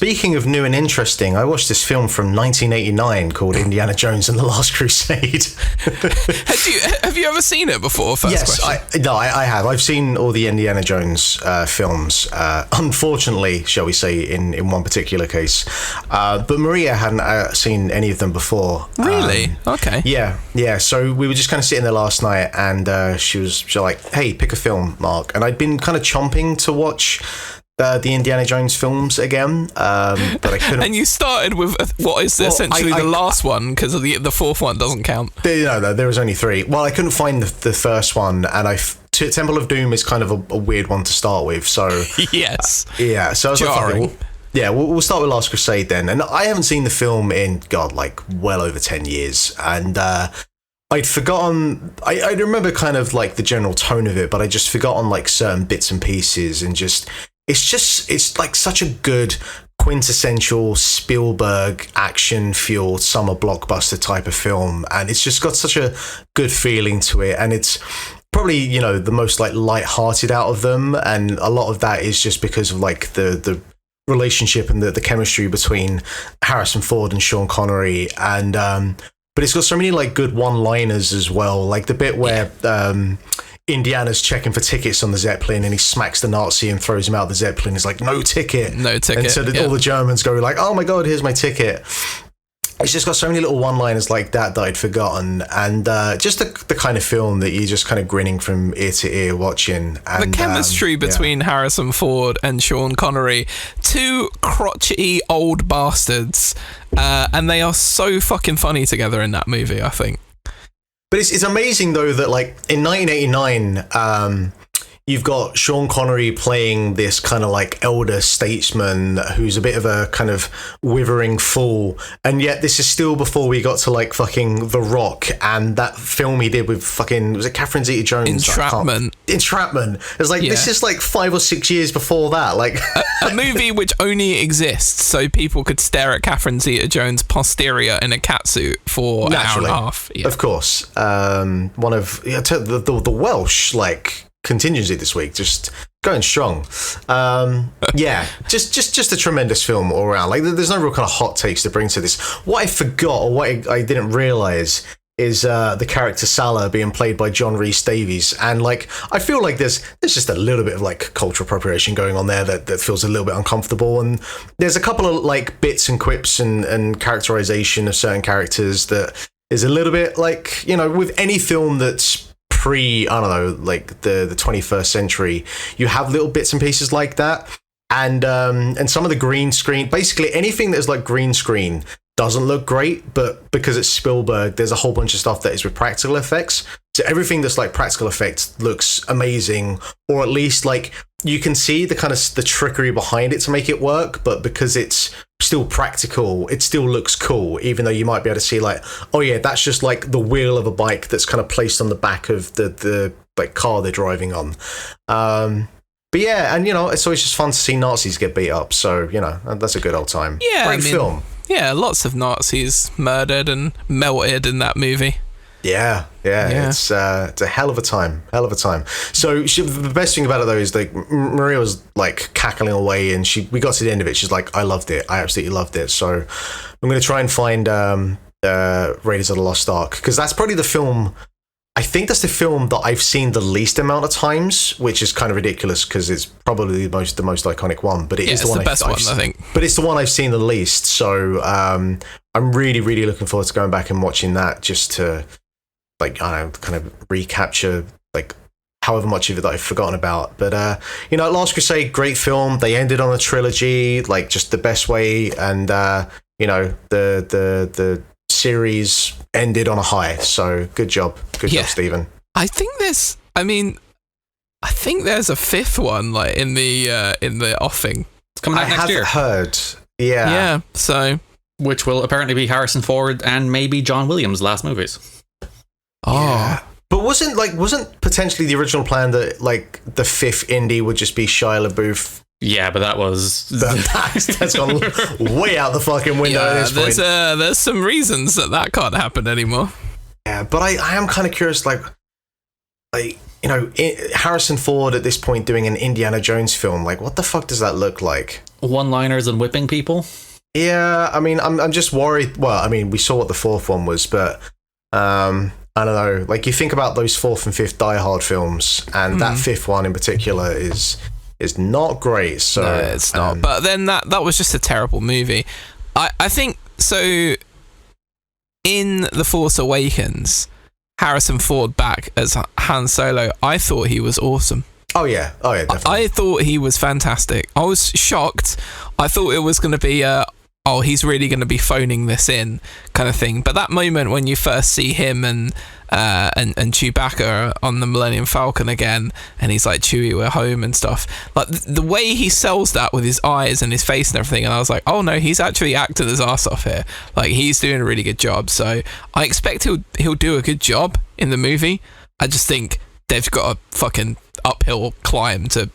speaking of new and interesting, I watched this film from 1989 called Indiana Jones and the Last Crusade. Have you ever seen it before? First question. I have. I've seen all the Indiana Jones films. Unfortunately, shall we say, in one particular case. But Maria hadn't seen any of them before. Really? Okay. Yeah. So we were just kind of sitting there last night, and she was like, "Hey, pick a film, Mark." And I'd been kind of chomping to watch the Indiana Jones films again, but I couldn't. And you started with what is essentially the last one, because the fourth one doesn't count. No, there was only three. Well, I couldn't find the first one, and Temple of Doom is kind of a weird one to start with. So yes, So I was jarring. like, we'll start with Last Crusade then. And I haven't seen the film in well over 10 years, and I'd forgotten. I remember kind of like the general tone of it, but I just forgotten like certain bits and pieces, and it's like such a good quintessential Spielberg action-fueled summer blockbuster type of film, and it's just got such a good feeling to it, and it's probably the most like light-hearted out of them, and a lot of that is just because of like the relationship and the chemistry between Harrison Ford and Sean Connery, and but it's got so many like good one-liners as well, like the bit where Indiana's checking for tickets on the Zeppelin, and he smacks the Nazi and throws him out the Zeppelin. He's like, no ticket. And so all the Germans go like, oh my God, here's my ticket. It's just got so many little one-liners like that I'd forgotten, and just the kind of film that you're just kind of grinning from ear to ear watching. And, the chemistry between Harrison Ford and Sean Connery, two crotchety old bastards, and they are so fucking funny together in that movie, I think. But it's amazing though that like in 1989, you've got Sean Connery playing this kind of like elder statesman who's a bit of a kind of withering fool, and yet this is still before we got to like fucking The Rock and that film he did with fucking, was it Catherine Zeta-Jones? Entrapment. It's like this is like 5 or 6 years before that, like a movie which only exists so people could stare at Catherine Zeta-Jones' posterior in a catsuit for an hour and a half. Yeah. Of course, one of the Welsh like contingency this week, just going strong. Just a tremendous film all around. Like there's no real kind of hot takes to bring to this. What I forgot, or what I didn't realize, is the character Salah being played by John Rhys Davies, and like I feel like there's just a little bit of like cultural appropriation going on there that feels a little bit uncomfortable, and there's a couple of like bits and quips and characterization of certain characters that is a little bit like, with any film that's pre, I don't know, like the 21st century, you have little bits and pieces like that, and some of the green screen, basically anything that is like green screen doesn't look great, but because it's Spielberg, there's a whole bunch of stuff that is with practical effects. So everything that's like practical effects looks amazing, or at least like you can see the kind of the trickery behind it to make it work, but because it's still practical, it still looks cool, even though you might be able to see like, oh yeah, that's just like the wheel of a bike that's kind of placed on the back of the like car they're driving on. But yeah, and it's always just fun to see Nazis get beat up, so that's a good old time. Great film. Yeah, lots of Nazis murdered and melted in that movie. Yeah. It's a hell of a time. So the best thing about it though is like Maria was like cackling away, and we got to the end of it. She's like, I loved it. I absolutely loved it. So I'm going to try and find Raiders of the Lost Ark, because that's probably the film. I think that's the film that I've seen the least amount of times, which is kind of ridiculous because it's probably the most iconic one. But it's the best one, I think. But it's the one I've seen the least. So I'm really, really looking forward to going back and watching that, just to like, I don't know, kind of recapture like however much of it that I've forgotten about. But Last Crusade, great film. They ended on a trilogy, like just the best way, and the series ended on a high. So good job, Stephen. I think there's a fifth one like in the offing. It's coming out next year. I have heard. Yeah. So which will apparently be Harrison Ford and maybe John Williams' last movies. Yeah. But wasn't potentially the original plan that like the fifth indie would just be Shia LaBeouf? Yeah, but that's gone way out the fucking window at this point. There's some reasons that can't happen anymore. Yeah, but I am kind of curious, like Harrison Ford at this point doing an Indiana Jones film, like what the fuck does that look like? one-liners and whipping people. Yeah, I mean, I'm just worried. Well, I mean, we saw what the fourth one was, but I don't know. Like, you think about those fourth and fifth Die Hard films, and that fifth one in particular is not great. So no, it's not. But then that was just a terrible movie. I think so. In The Force Awakens, Harrison Ford back as Han Solo, I thought he was awesome. Oh yeah, definitely. I thought he was fantastic. I was shocked. I thought it was going to be he's really going to be phoning this in kind of thing. But that moment when you first see him and Chewbacca on the Millennium Falcon again, and he's like, Chewie, we're home and stuff. Like the way he sells that with his eyes and his face and everything, and I was like, oh no, he's actually acting his ass off here. Like, he's doing a really good job. So I expect he'll do a good job in the movie. I just think they've got a fucking uphill climb to,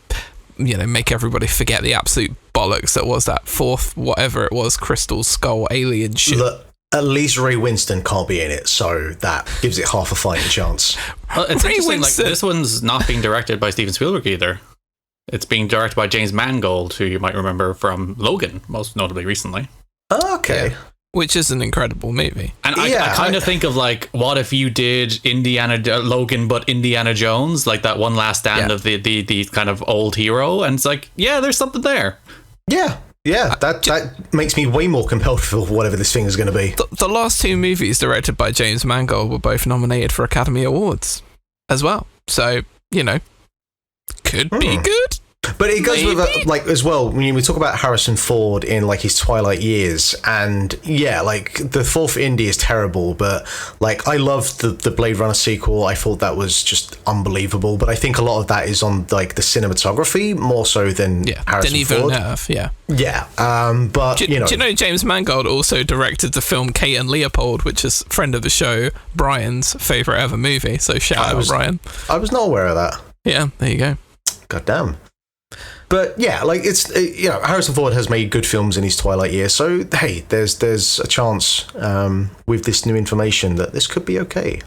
make everybody forget the absolute bollocks that was that fourth, whatever it was, Crystal Skull alien shit. Look, at least Ray Winston can't be in it, so that gives it half a fighting chance. Well, it's Ray interesting, Winston. like, this one's not being directed by Steven Spielberg either. It's being directed by James Mangold, who you might remember from Logan, most notably recently. Okay. Yeah. Which is an incredible movie. And I kind of think of, like, what if you did Logan but Indiana Jones, like that one last stand of the kind of old hero, and it's like, yeah, there's something there. Yeah, that makes me way more compelled for whatever this thing is going to be. The last two movies directed by James Mangold were both nominated for Academy Awards as well. So, could be good. But it goes with like as well when we talk about Harrison Ford in like his twilight years, and like the fourth Indy is terrible, but like I loved the Blade Runner sequel. I thought that was just unbelievable, but I think a lot of that is on like the cinematography more so than Harrison Ford. But do you know James Mangold also directed the film Kate and Leopold, which is friend of the show Brian's favorite ever movie. So shout out Brian. I was not aware of that. Yeah, there you go. God damn. But yeah, like it's Harrison Ford has made good films in his twilight years, so hey, there's a chance with this new information that this could be okay.